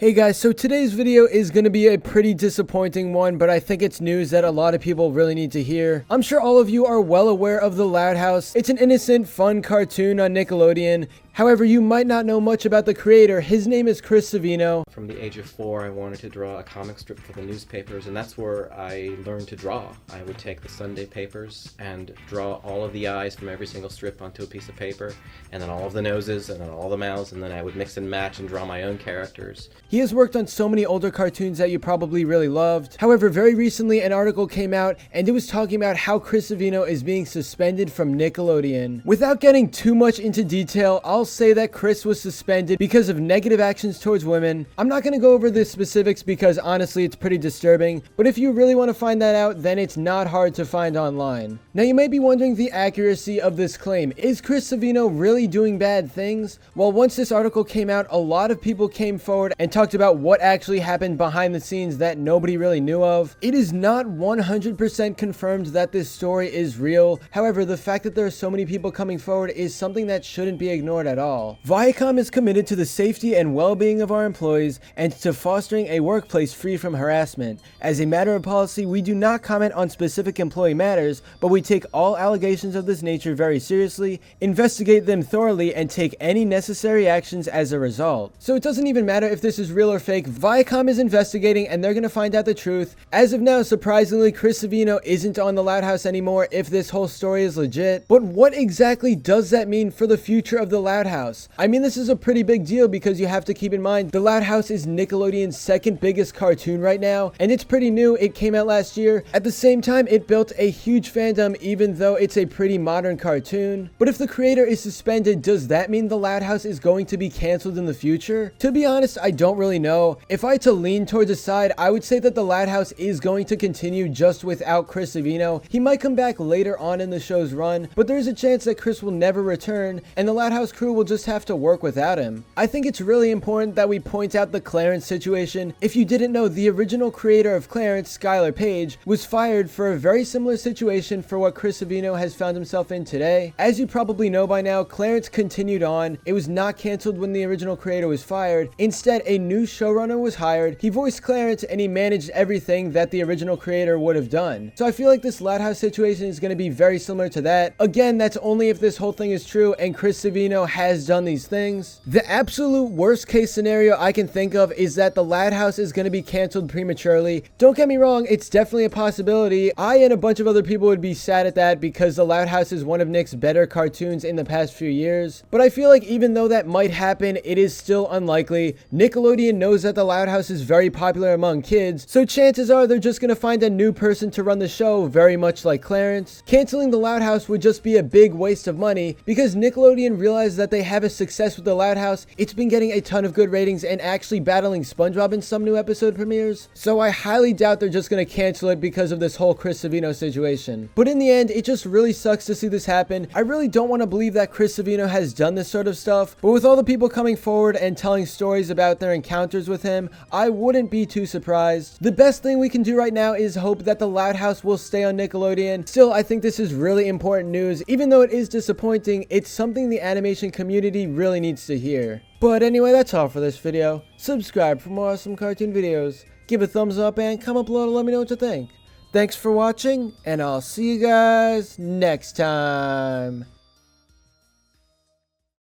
Hey guys, so today's video is going to be a pretty disappointing one, but I think it's news that a lot of people really need to hear. I'm sure all of you are well aware of The Loud House. It's an innocent, fun cartoon on Nickelodeon. However, you might not know much about the creator. His name is Chris Savino. From the age of 4, I wanted to draw a comic strip for the newspapers, and that's where I learned to draw. I would take the Sunday papers and draw all of the eyes from every single strip onto a piece of paper, and then all of the noses, and then all the mouths, and then I would mix and match and draw my own characters. He has worked on so many older cartoons that you probably really loved. However, very recently an article came out, and it was talking about how Chris Savino is being suspended from Nickelodeon. Without getting too much into detail, I'll say that Chris was suspended because of negative actions towards women. I'm not going to go over the specifics because honestly it's pretty disturbing, but if you really want to find that out, then it's not hard to find online. Now you may be wondering the accuracy of this claim. Is Chris Savino really doing bad things? Well, once this article came out, a lot of people came forward and talked about what actually happened behind the scenes that nobody really knew of. It is not 100% confirmed that this story is real. However, the fact that there are so many people coming forward is something that shouldn't be ignored at all. Viacom is committed to the safety and well-being of our employees and to fostering a workplace free from harassment. As a matter of policy, we do not comment on specific employee matters, but we take all allegations of this nature very seriously, investigate them thoroughly, and take any necessary actions as a result. So it doesn't even matter if this is real or fake. Viacom is investigating and they're going to find out the truth. As of now, surprisingly, Chris Savino isn't on The Loud House anymore if this whole story is legit. But what exactly does that mean for the future of The Loud House? I mean, this is a pretty big deal because you have to keep in mind The Loud House is Nickelodeon's second biggest cartoon right now, and it's pretty new. It came out last year. At the same time, it built a huge fandom even though it's a pretty modern cartoon. But if the creator is suspended, does that mean The Loud House is going to be canceled in the future? To be honest, I don't really know. If I had to lean towards a side, I would say that The Loud House is going to continue just without Chris Savino. He might come back later on in the show's run, but there's a chance that Chris will never return and the Loud House crew will just have to work without him. I think it's really important that we point out the Clarence situation. If you didn't know, the original creator of Clarence, Skylar Page, was fired for a very similar situation for what Chris Savino has found himself in today. As you probably know by now, Clarence continued on. It was not canceled when the original creator was fired. Instead, a new showrunner was hired. He voiced Clarence and he managed everything that the original creator would have done. So I feel like this Loud House situation is going to be very similar to that. Again, that's only if this whole thing is true and Chris Savino has done these things. The absolute worst case scenario I can think of is that The Loud House is going to be canceled prematurely. Don't get me wrong, it's definitely a possibility. I and a bunch of other people would be sad at that because The Loud House is one of Nick's better cartoons in the past few years. But I feel like even though that might happen, it is still unlikely. Nickelodeon knows that The Loud House is very popular among kids, so chances are they're just going to find a new person to run the show, very much like Clarence. Canceling The Loud House would just be a big waste of money because Nickelodeon realized that they have a success with The Loud House. It's been getting a ton of good ratings and actually battling SpongeBob in some new episode premieres. So I highly doubt they're just going to cancel it because of this whole Chris Savino situation. But in the end, it just really sucks to see this happen. I really don't want to believe that Chris Savino has done this sort of stuff, but with all the people coming forward and telling stories about their encounters with him, I wouldn't be too surprised. The best thing we can do right now is hope that The Loud House will stay on Nickelodeon. Still, I think this is really important news. Even though it is disappointing, it's something the animation community really needs to hear. But anyway, that's all for this video. Subscribe for more awesome cartoon videos. Give a thumbs up and comment below to let me know what you think. Thanks for watching, and I'll see you guys next time.